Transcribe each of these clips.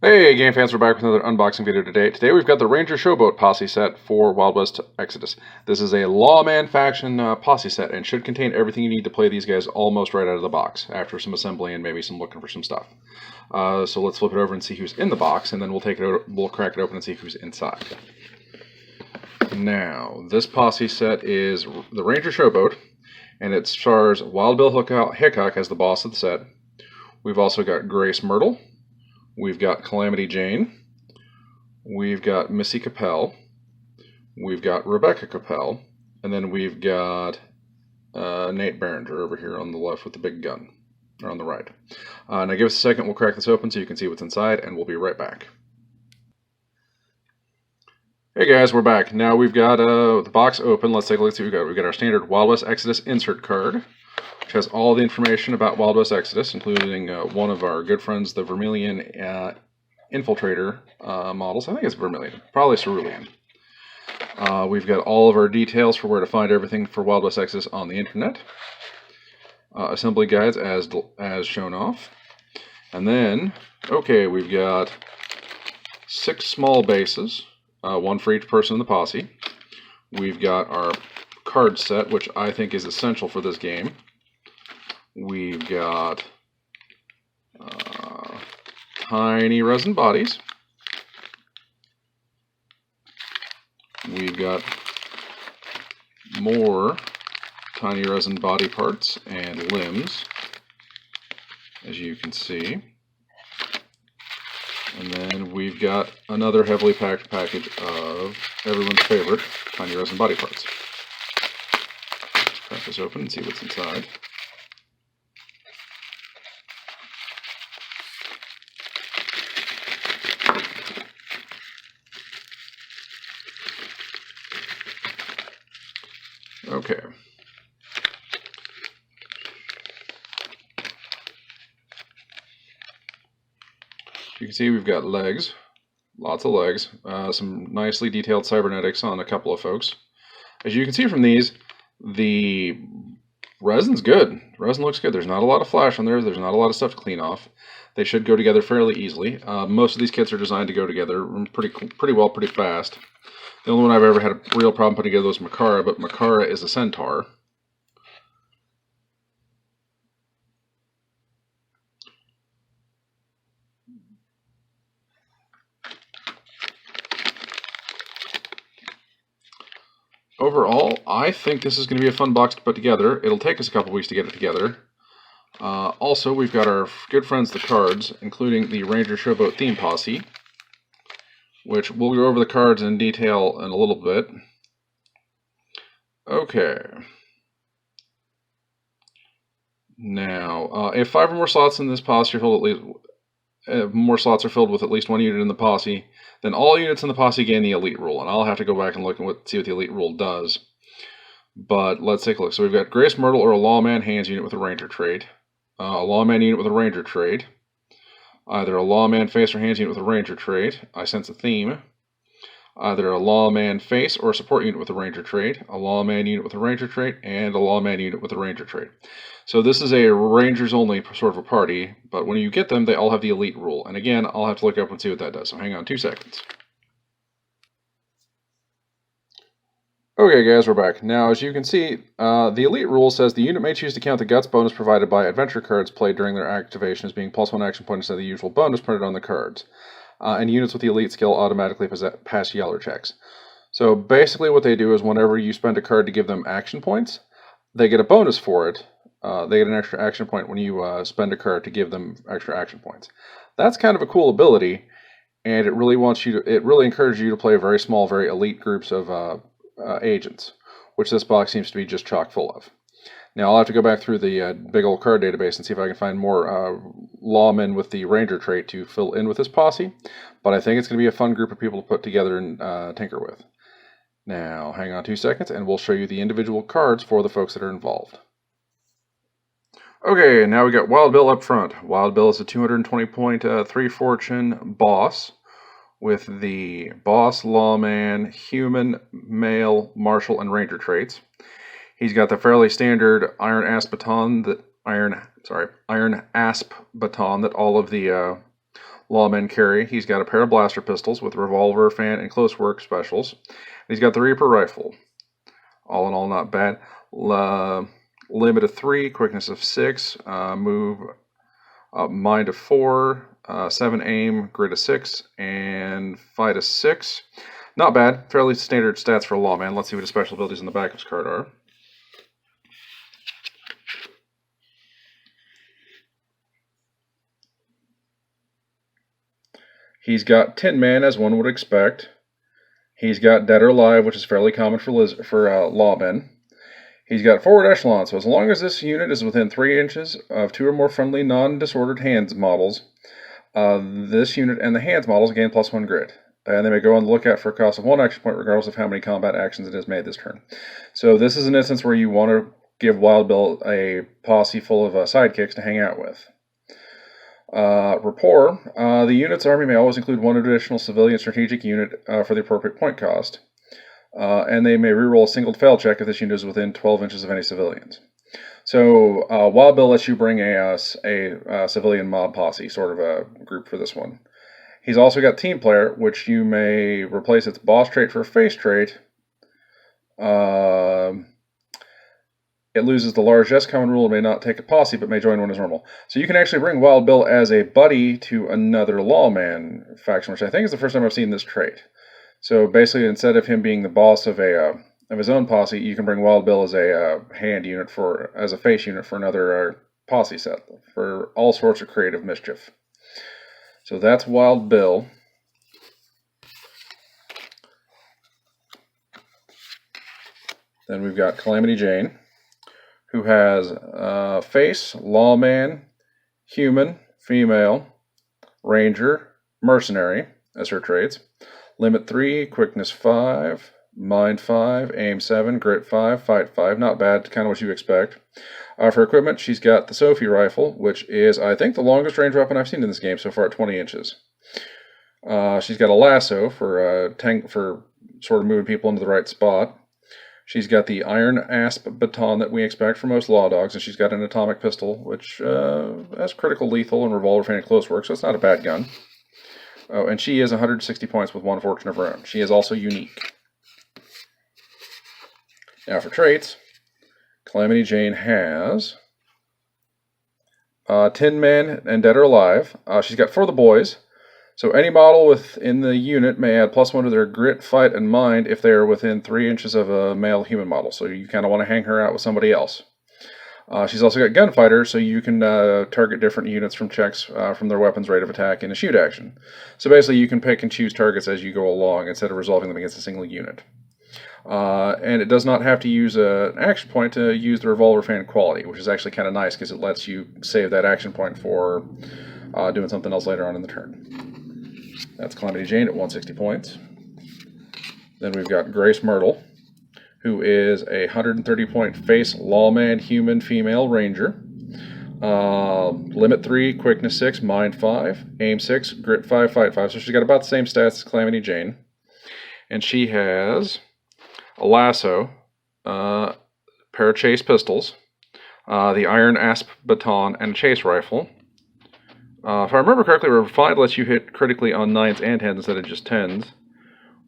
Hey, game fans, we're back with another unboxing video today. Today we've got the Ranger Showboat Posse set for Wild West Exodus. This is a Lawman faction posse set and should contain everything you need to play these guys almost right out of the box, after some assembly and maybe some looking for some stuff. So let's flip it over and see who's in the box, and then we'll crack it open and see who's inside. Now, this posse set is the Ranger Showboat, and it stars Wild Bill Hickok as the boss of the set. We've also got Grace Myrtle. We've got Calamity Jane. We've got Missy Capel. We've got Rebecca Capel. And then we've got Nate Barringer over here on the left with the big gun. Or on the right. Now give us a second, we'll crack this open so you can see what's inside, and we'll be right back. Hey guys, we're back. Now we've got the box open. Let's take a look at what we've got. We've got our standard Wild West Exodus insert card, which has all the information about Wild West Exodus, including one of our good friends, the Vermilion Infiltrator models. I think it's Vermilion, probably Cerulean. We've got all of our details for where to find everything for Wild West Exodus on the internet. Assembly guides as shown off. And then, okay, we've got 6 small bases, one for each person in the posse. We've got our card set, which I think is essential for this game. We've got tiny resin bodies. We've got more tiny resin body parts and limbs, as you can see. And then we've got another heavily packed package of everyone's favorite tiny resin body parts. Let's crack this open and see what's inside. Okay. You can see we've got legs, lots of legs, some nicely detailed cybernetics on a couple of folks. As you can see from these, the resin's good. The resin looks good. There's not a lot of flash on there. There's not a lot of stuff to clean off. They should go together fairly easily. Most of these kits are designed to go together pretty well, pretty fast. The only one I've ever had a real problem putting together was Makara, but Makara is a centaur. Overall, I think this is going to be a fun box to put together. It'll take us a couple weeks to get it together. Also, we've got our good friends, the cards, including the Ranger Showboat theme posse, which we'll go over the cards in detail in a little bit. Okay. Now, if 5 or more slots in this posse are filled slots are filled with at least 1 unit in the posse, then all units in the posse gain the elite rule, and I'll have to go back and look and see what the elite rule does. But let's take a look. So we've got Grace Myrtle, or a Lawman hands unit with a Ranger trait, a Lawman unit with a Ranger trait, either a Lawman face or hands unit with a Ranger trait. I sense a theme. Either a Lawman face or a support unit with a Ranger trait, a Lawman unit with a Ranger trait, and a Lawman unit with a Ranger trait. So this is a Rangers only sort of a party, but when you get them, they all have the elite rule. And again, I'll have to look up and see what that does, so hang on 2 seconds. Okay guys, we're back. Now, as you can see, the elite rule says the unit may choose to count the guts bonus provided by adventure cards played during their activation as being +1 action point instead of the usual bonus printed on the cards. And units with the elite skill automatically pass Yeller checks. So basically what they do is whenever you spend a card to give them action points, they get a bonus for it. They get an extra action point when you spend a card to give them extra action points. That's kind of a cool ability, and it really encourages you to play very small, very elite groups of agents, which this box seems to be just chock full of. Now, I'll have to go back through the big old card database and see if I can find more lawmen with the Ranger trait to fill in with this posse, but I think it's going to be a fun group of people to put together and tinker with. Now, hang on 2 seconds, and we'll show you the individual cards for the folks that are involved. Okay, now we got Wild Bill up front. Wild Bill is a 220.3 fortune boss with the boss, lawman, human, male, martial, and ranger traits. He's got the fairly standard iron asp baton that all of the lawmen carry. He's got a pair of blaster pistols with revolver, fan, and close work specials. He's got the Reaper rifle. All in all, not bad. Limit of 3, quickness of 6, move, mind of 4, 7 aim, grit of 6, and fight of 6. Not bad. Fairly standard stats for a lawman. Let's see what his special abilities in the back of his card are. He's got Tin Man, as one would expect. He's got Dead or Alive, which is fairly common for lawmen. He's got Forward Echelon, so as long as this unit is within 3 inches of 2 or more friendly non-disordered hands models, this unit and the hands models gain +1 grit. And they may go on the lookout for a cost of 1 action point regardless of how many combat actions it has made this turn. So this is an instance where you want to give Wild Bill a posse full of sidekicks to hang out with. Rapport. The unit's army may always include 1 additional civilian strategic unit for the appropriate point cost. And they may reroll a single fail check if this unit is within 12 inches of any civilians. So Wild Bill lets you bring a civilian mob posse, sort of a group for this one. He's also got Team Player, which you may replace its boss trait for a face trait. It loses the largesse common rule and may not take a posse, but may join one as normal. So you can actually bring Wild Bill as a buddy to another lawman faction, which I think is the first time I've seen this trait. So basically, instead of him being the boss of his own posse, you can bring Wild Bill as a hand unit as a face unit for another posse set for all sorts of creative mischief. So that's Wild Bill. Then we've got Calamity Jane, who has face, lawman, human, female, ranger, mercenary as her traits. Limit 3, quickness 5, mind 5, aim 7, grit 5, fight 5. Not bad, kind of what you expect. For equipment, she's got the Sophie rifle, which is, I think, the longest range weapon I've seen in this game so far at 20 inches. She's got a lasso for sort of moving people into the right spot. She's got the iron asp baton that we expect for most law dogs, and she's got an atomic pistol, which has critical lethal and revolver fan and close work, so it's not a bad gun. Oh, and she is 160 points with 1 fortune of her own. She is also unique. Now for traits, Calamity Jane has Tin Man and Dead or Alive. She's got For the Boys. So any model within the unit may add +1 to their grit, fight, and mind if they are within 3 inches of a male human model. So you kind of want to hang her out with somebody else. She's also got Gunfighter, so you can target different units from checks from their weapons rate of attack in a shoot action. So basically you can pick and choose targets as you go along instead of resolving them against a single unit. And it does not have to use an action point to use the revolver fan quality, which is actually kind of nice because it lets you save that action point for doing something else later on in the turn. That's Calamity Jane at 160 points. Then we've got Grace Myrtle, who is a 130-point face, lawman, human, female, ranger. Limit 3, quickness 6, mind 5, aim 6, grit 5, fight 5. So she's got about the same stats as Calamity Jane. And she has a lasso, a pair of chase pistols, the iron asp baton, and a chase rifle. If I remember correctly, Refined lets you hit critically on 9s and 10s instead of just 10s,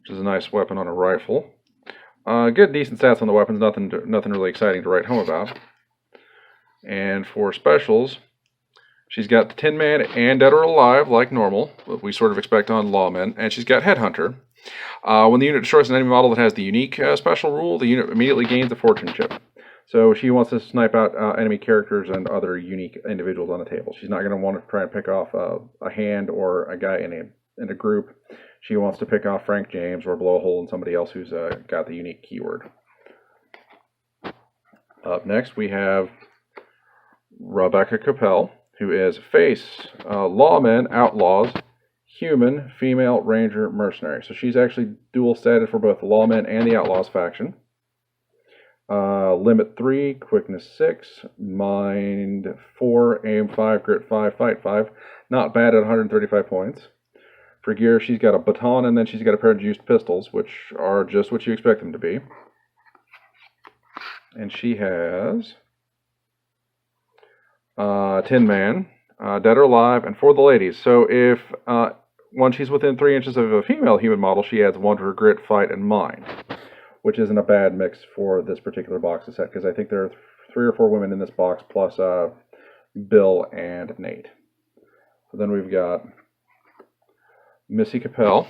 which is a nice weapon on a rifle. Good, decent stats on the weapons, nothing really exciting to write home about. And for specials, she's got the Tin Man and Dead or Alive, like normal, what we sort of expect on lawmen, and she's got Headhunter. When the unit destroys an enemy model that has the unique special rule, the unit immediately gains a fortune chip. So she wants to snipe out enemy characters and other unique individuals on the table. She's not going to want to try and pick off a hand or a guy in a group. She wants to pick off Frank James or blow a hole in somebody else who's got the unique keyword. Up next, we have Rebecca Capel, who is face, lawmen, outlaws, human, female, ranger, mercenary. So she's actually dual stated for both the lawmen and the outlaws faction. Limit 3, quickness 6, mind 4, aim 5, grit 5, fight 5. Not bad at 135 points. For gear, she's got a baton, and then she's got a pair of juiced pistols, which are just what you expect them to be. And she has Tin Man, dead or alive, and for the ladies. So if once she's within 3 inches of a female human model, she adds 1 to her grit, fight, and mind, which isn't a bad mix for this particular box set, because I think there are 3 or 4 women in this box, plus Bill and Nate. So then we've got Missy Capel,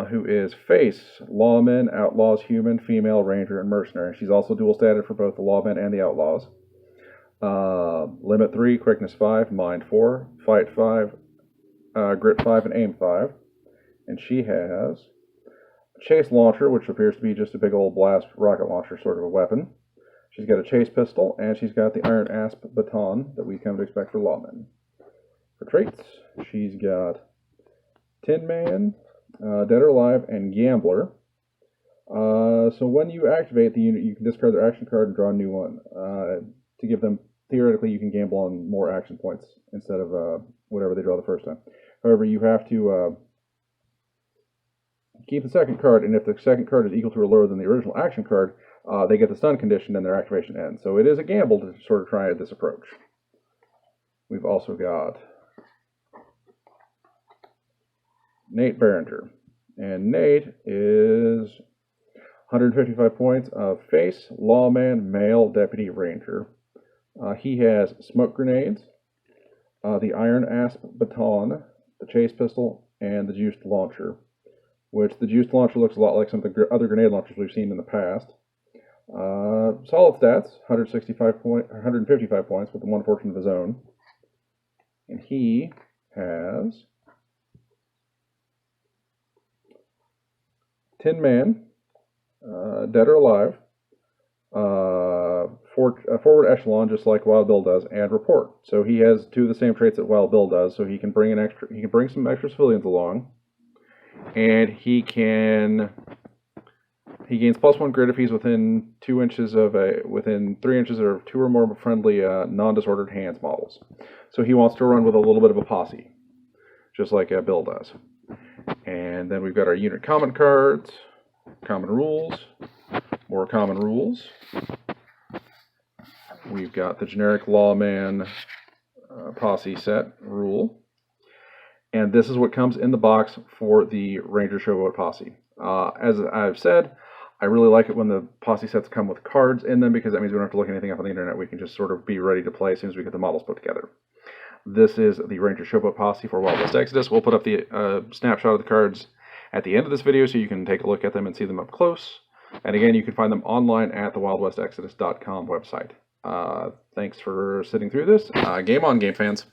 who is Face, Lawman, Outlaws, Human, Female, Ranger, and Mercenary. She's also dual stated for both the Lawmen and the Outlaws. Limit 3, Quickness 5, Mind 4, Fight 5, Grit 5, and Aim 5. And she has a Chase Launcher, which appears to be just a big old blast rocket launcher sort of a weapon. She's got a Chase Pistol, and she's got the Iron Asp Baton that we come to expect for Lawmen. For traits, she's got Tin Man, Dead or Alive, and Gambler. So when you activate the unit, you can discard their action card and draw a new one. To give them, theoretically, you can gamble on more action points instead of whatever they draw the first time. However, you have to keep the second card, and if the second card is equal to or lower than the original action card, they get the stun condition and their activation ends. So it is a gamble to sort of try this approach. We've also got Nate Behringer. And Nate is 155 points of Face, Lawman, Male, Deputy, Ranger. He has Smoke Grenades, the Iron Asp Baton, the Chase Pistol, and the Juiced Launcher, which the Juiced Launcher looks a lot like some of the other grenade launchers we've seen in the past. Solid stats, 155 point, 155 points with the 1 fortune of his own. And he has Tin Man, Dead or Alive, forward echelon, just like Wild Bill does, and Report. So he has 2 of the same traits that Wild Bill does. So he can bring some extra civilians along, and he gains +1 grit if he's within 2 inches of within 3 inches of 2 or more friendly non-disordered hands models. So he wants to run with a little bit of a posse, just like Bill does. And then we've got our unit common cards, common rules, more common rules. We've got the generic Lawman Posse set rule. And this is what comes in the box for the Ranger Showboat Posse. As I've said, I really like it when the Posse sets come with cards in them, because that means we don't have to look anything up on the internet. We can just sort of be ready to play as soon as we get the models put together. This is the Ranger Showboat Posse for Wild West Exodus. We'll put up the snapshot of the cards at the end of this video so you can take a look at them and see them up close. And again, you can find them online at the wildwestexodus.com website. Thanks for sitting through this. Game on, game fans.